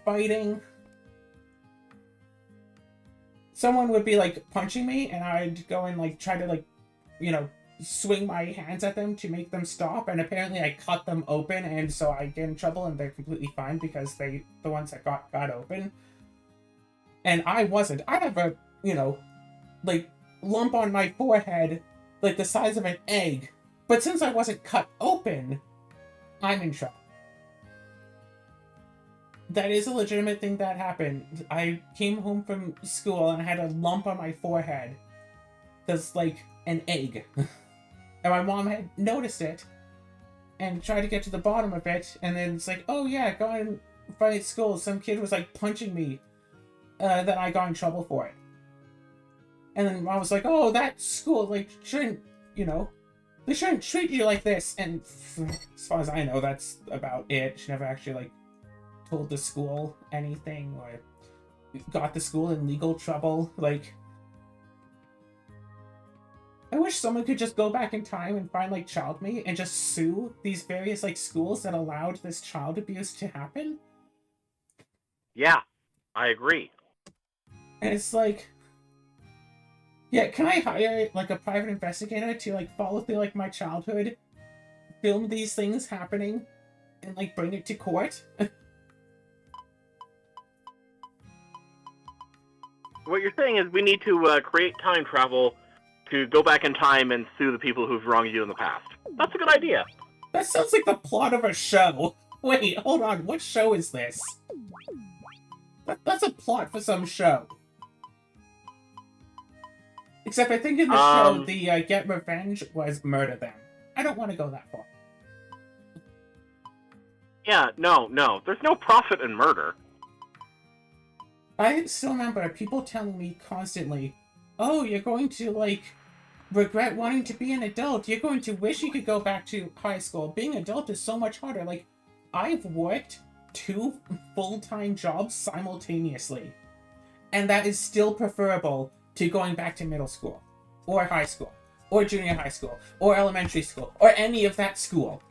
fighting. Someone would be, like, punching me, and I'd go and, like, try to, like, you know, swing my hands at them to make them stop, and apparently I cut them open, and so I get in trouble, and they're completely fine because the ones that got open. And I wasn't. I have a, you know, like, lump on my forehead, like the size of an egg, but since I wasn't cut open, I'm in trouble. That is a legitimate thing that happened. I came home from school and I had a lump on my forehead that's like an egg. And my mom had noticed it and tried to get to the bottom of it, and then it's like, oh yeah, going in front of school, some kid was like punching me, that I got in trouble for it. And then mom was like, oh, that school, like, shouldn't, you know, they shouldn't treat you like this. And as far as I know, that's about it. She never actually, like, told the school anything or got the school in legal trouble. Like, I wish someone could just go back in time and find, like, child me and just sue these various, like, schools that allowed this child abuse to happen. Yeah, I agree. And it's like, yeah, can I hire, like, a private investigator to, like, follow through, like, my childhood, film these things happening, and, like, bring it to court? What you're saying is we need to create time travel to go back in time and sue the people who've wronged you in the past. That's a good idea. That sounds like the plot of a show. Wait, hold on, what show is this? That's a plot for some show. Except I think in the show, the get revenge was murder them. I don't want to go that far. Yeah, no. There's no profit in murder. I still remember people telling me constantly, oh, you're going to, like, regret wanting to be an adult. You're going to wish you could go back to high school. Being an adult is so much harder. Like, I've worked 2 full-time jobs simultaneously. And that is still preferable to going back to middle school, or high school, or junior high school, or elementary school, or any of that school.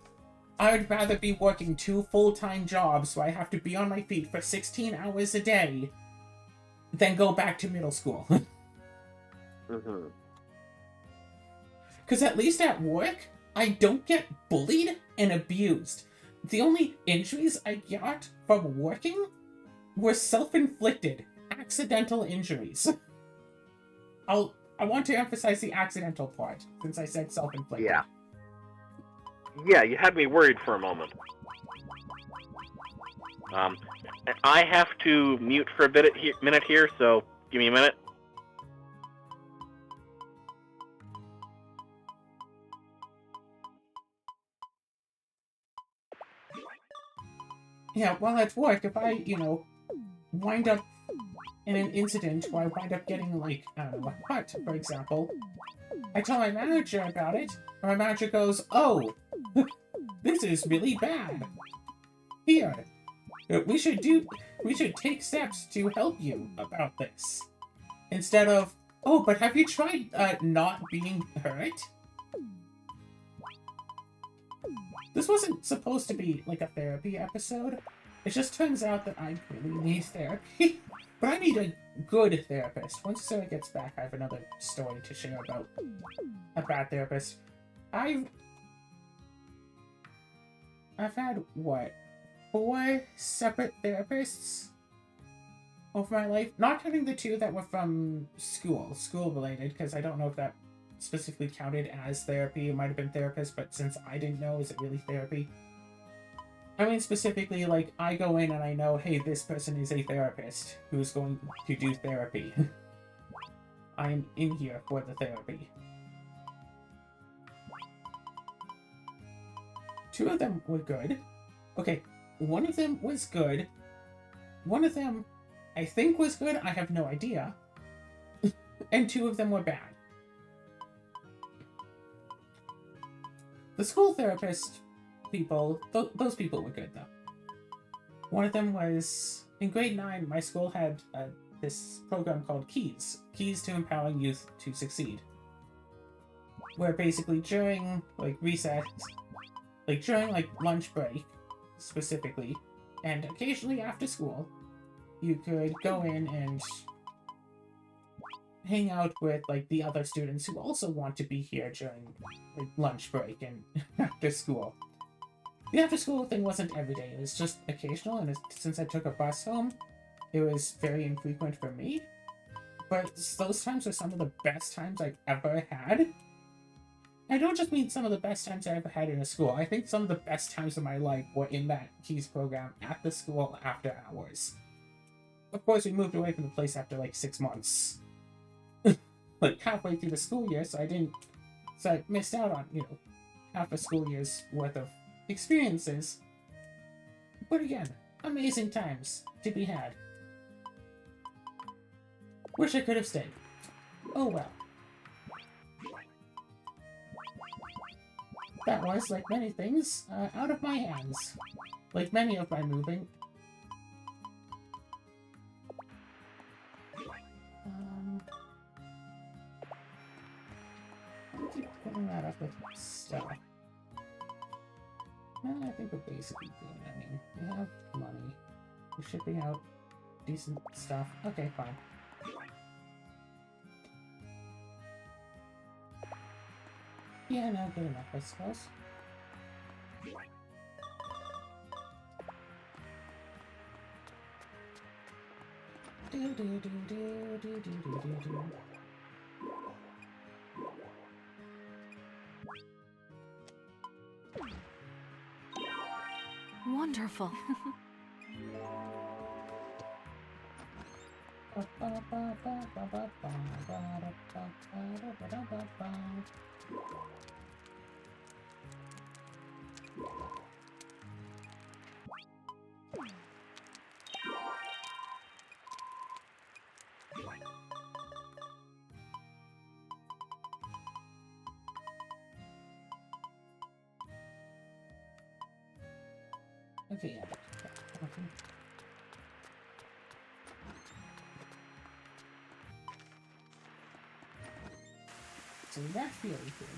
I would rather be working 2 full-time jobs so I have to be on my feet for 16 hours a day than go back to middle school. Mm-hmm. Because at least at work, I don't get bullied and abused. The only injuries I got from working were self-inflicted, accidental injuries. I want to emphasize the accidental part, since I said self-inflicted. Yeah, you had me worried for a moment. I have to mute for a minute here, so give me a minute. Yeah, well, at work, if I, wind up in an incident where I wind up getting, like, I don't know, a cut, for example, I tell my manager about it, and my manager goes, "Oh, this is really bad. Here, we should take steps to help you about this." Instead of, "Oh, but have you tried, not being hurt?" This wasn't supposed to be, like, a therapy episode. It just turns out that I really need therapy. But I need a good therapist. Once Sarah gets back, I have another story to share about a bad therapist. I've had, what, 4 separate therapists over my life? Not counting the 2 that were from school related, because I don't know if that specifically counted as therapy. It might have been therapist, but since I didn't know, is it really therapy? I mean, specifically, like, I go in and I know, hey, this person is a therapist who's going to do therapy. I'm in here for the therapy. 2 of them were good. Okay, 1 of them was good. 1 of them, I think, was good. I have no idea. And 2 of them were bad. The school therapist people, those people were good, though. One of them was, in grade 9, my school had this program called Keys to Empowering Youth to Succeed. Where basically during, like, recess, like, during, like, lunch break, specifically, and occasionally after school, you could go in and hang out with, like, the other students who also want to be here during, like, lunch break and after school. The after-school thing wasn't every day, it was just occasional, and since I took a bus home, it was very infrequent for me. But those times were some of the best times I've ever had. I don't just mean some of the best times I ever had in a school. I think some of the best times of my life were in that Keys program at the school after hours. Of course, we moved away from the place after, like, 6 months. Like, halfway through the school year, so I missed out on, you know, half a school year's worth of experiences. But again, amazing times to be had. Wish I could have stayed. Oh well. That was, like many things, out of my hands. Like many of my moving. I keep putting that up with stuff. I think we're basically good. I mean, we have money. We're shipping out decent stuff. Okay, fine. Yeah, no, good enough, I suppose. Wonderful. Okay, yeah. So that's really good.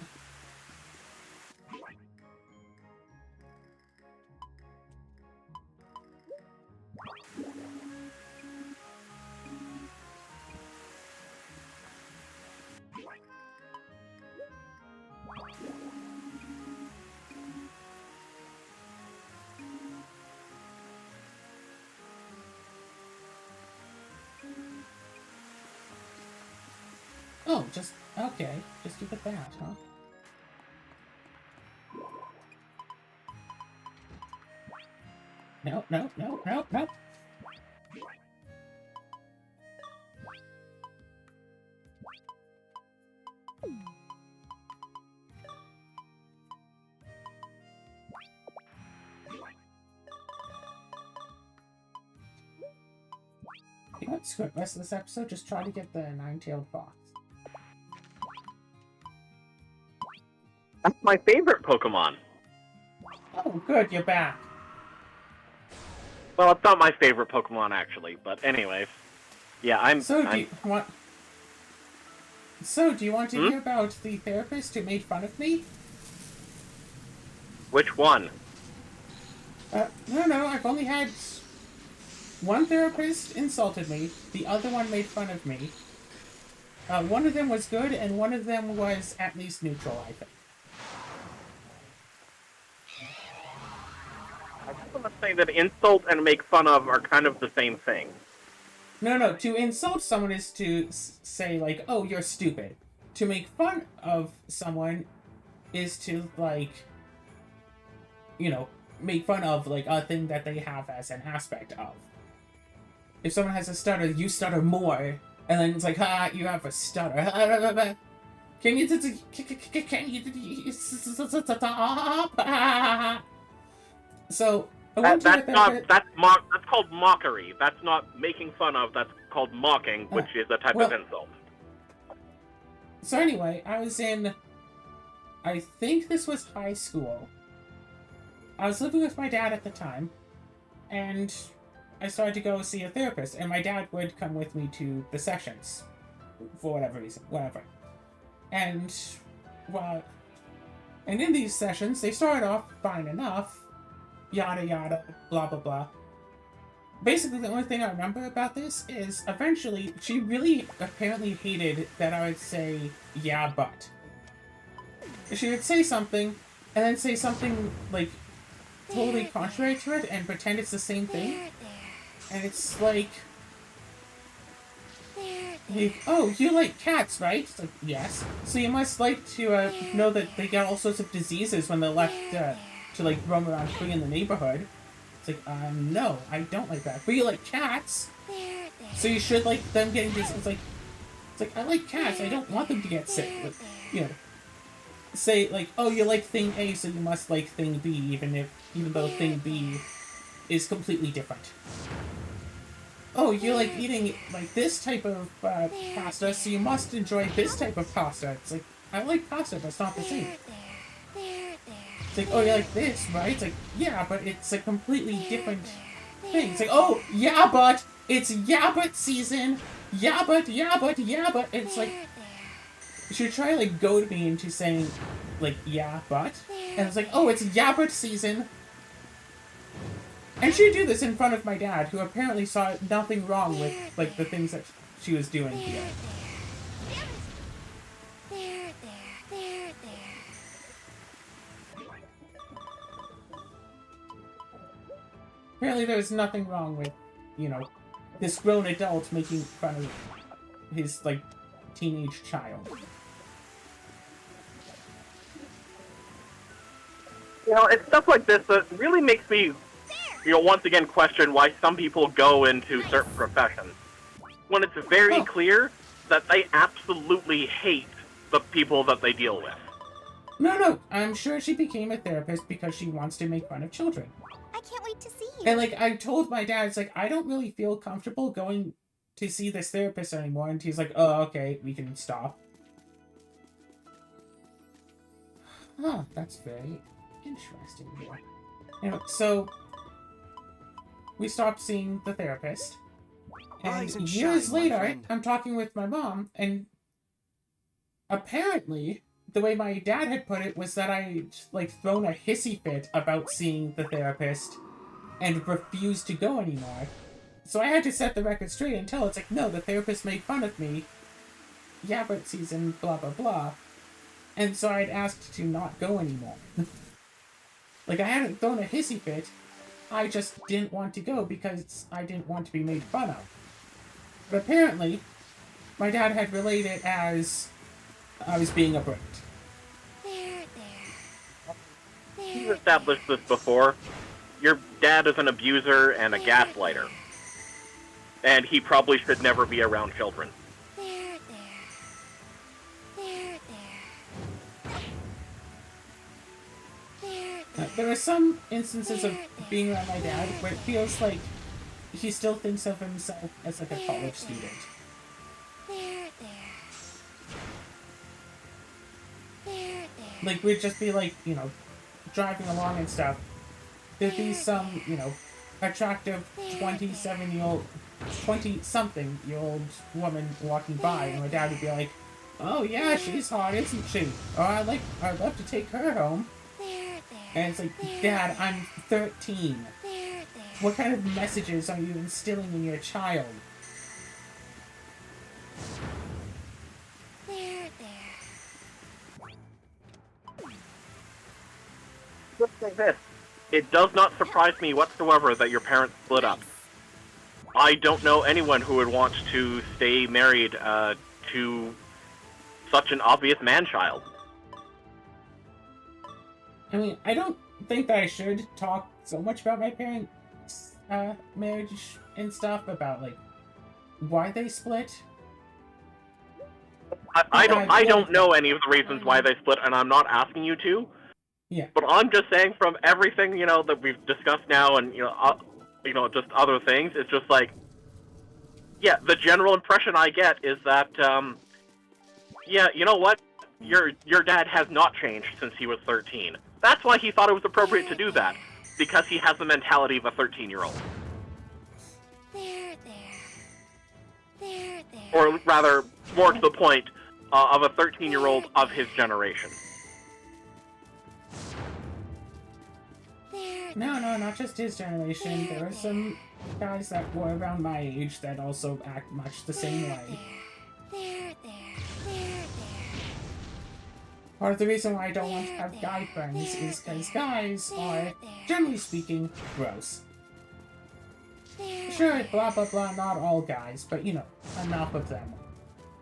Oh, just, okay. Just keep it that, huh? No, no, no, no, no. Let's skip the rest of this episode. Just try to get the nine-tailed fox. That's my favorite Pokemon. Oh, good, you're back. Well, it's not my favorite Pokemon, actually, but anyway. Yeah, So, do you want to hear about the therapist who made fun of me? Which one? No, I've only had one therapist insulted me, the other one made fun of me. One of them was good, and one of them was at least neutral, I think. I just want to say that insult and make fun of are kind of the same thing. No, to insult someone is to say, like, oh, you're stupid. To make fun of someone is to, like, you know, make fun of, like, a thing that they have as an aspect of. If someone has a stutter, you stutter more, and then it's like, ha, you have a stutter. Can you stop? So, That's called mockery. That's not making fun of, that's called mocking, which is a type of insult. So anyway, I was in, I think this was high school. I was living with my dad at the time, and I started to go see a therapist, and my dad would come with me to the sessions, for whatever reason, whatever. And, well, and in these sessions, they started off fine enough, yada yada, blah blah blah. Basically, the only thing I remember about this is, eventually, she really apparently hated that I would say, yeah, but. She would say something, and then say something, like, totally contrary to it, and pretend it's the same thing. And it's like, oh, you like cats, right? It's like, yes. So you must like to know that they get all sorts of diseases when they're left to, like, roam around free in the neighborhood. It's like, no, I don't like that. But you like cats, so you should like them getting diseases. It's like, I like cats, I don't want them to get sick. But, you know, say, like, oh, you like thing A, so you must like thing B, even though thing B is completely different. Oh, you like eating, like, this type of pasta, so you must enjoy this type of pasta. It's like, I like pasta, but it's not the same. It's like, oh, you like this, right? It's like, yeah, but it's a completely different thing. It's like, oh, yeah, but it's yeah, but season. Yeah, but. It's like, she would try, like, goad me into saying, like, yeah, but. And it's like, oh, it's yeah, but season. And she would do this in front of my dad, who apparently saw nothing wrong with, like, the things that she was doing here. Apparently there was nothing wrong with, you know, this grown adult making fun of his, like, teenage child. You know, it's stuff like this that really makes me, you know, once again question why some people go into certain professions. When it's very clear that they absolutely hate the people that they deal with. No, I'm sure she became a therapist because she wants to make fun of children. I can't wait to see you. And, like, I told my dad, it's like, I don't really feel comfortable going to see this therapist anymore. And he's like, oh, okay, we can stop. Oh, that's very interesting. You know, so we stopped seeing the therapist. Rise And and years shine, my later, friend. I'm talking with my mom, and apparently, the way my dad had put it was that I, like, thrown a hissy fit about seeing the therapist and refused to go anymore. So I had to set the record straight and tell it's like, no, the therapist made fun of me. Yeah, but season blah blah blah. And so I'd asked to not go anymore. Like, I hadn't thrown a hissy fit. I just didn't want to go because I didn't want to be made fun of. But apparently, my dad had relayed it as I was being a brat. You've established this before. Your dad is an abuser and a gaslighter. And he probably should never be around children. There are some instances of being around my dad where it feels like he still thinks of himself as like a college student. Like, we'd just be like, you know, driving along and stuff. There'd be some, you know, attractive 20-something-year-old woman walking by, and my dad would be like, "Oh yeah, she's hot, isn't she? Oh, I'd love to take her home." And it's like, Dad, I'm 13. What kind of messages are you instilling in your child? Just say this. It does not surprise me whatsoever that your parents split up. I don't know anyone who would want to stay married to such an obvious man-child. I mean, I don't think that I should talk so much about my parents' marriage and stuff, about, like, why they split. I don't know any of the reasons why they split, and I'm not asking you to. Yeah. But I'm just saying, from everything that we've discussed now, and just other things, it's just like, yeah, the general impression I get is that, yeah, you know what? Your dad has not changed since he was 13. That's why he thought it was appropriate to do that, because he has the mentality of a 13-year-old. Or rather, more to the point, of a 13-year-old of his generation. No, not just his generation. There are some guys that were around my age that also act much the same way. Part of the reason why I don't want to have guy friends is because guys are, generally speaking, gross. Sure, blah blah blah, not all guys, but you know, enough of them.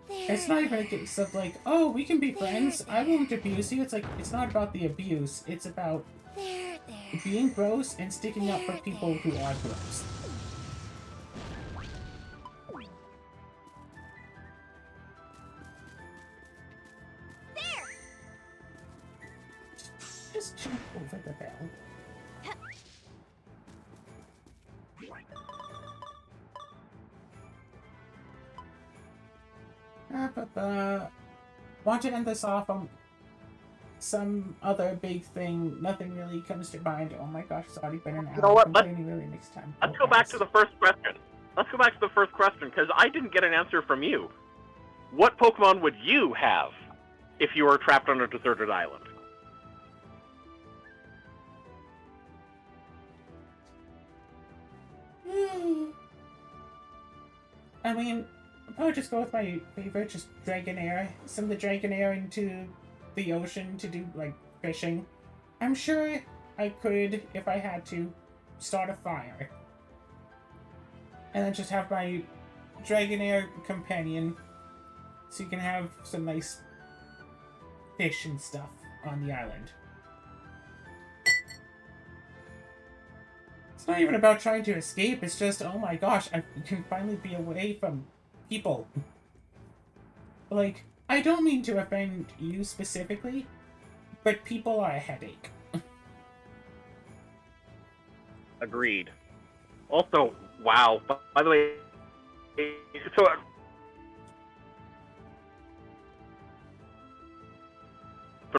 It's not even a case of like, oh, we can be friends, I won't abuse you. It's like, it's not about the abuse, it's about being gross and sticking up for people who are gross. Just jump over the bell. Want to end this off on some other big thing. Nothing really comes to mind. Oh my gosh, it's already been an hour. You know what? Complaining really next time. Let's go back to the first question. Because I didn't get an answer from you. What Pokemon would you have if you were trapped on a deserted island? I mean, I'll probably just go with my favorite, just Dragonair. Send the Dragonair into the ocean to do, like, fishing. I'm sure I could, if I had to, start a fire. And then just have my Dragonair companion, so you can have some nice fish and stuff on the island. It's not even about trying to escape, it's just, oh my gosh, I can finally be away from people. Like, I don't mean to offend you specifically, but people are a headache. Agreed. Also, wow. By the way, so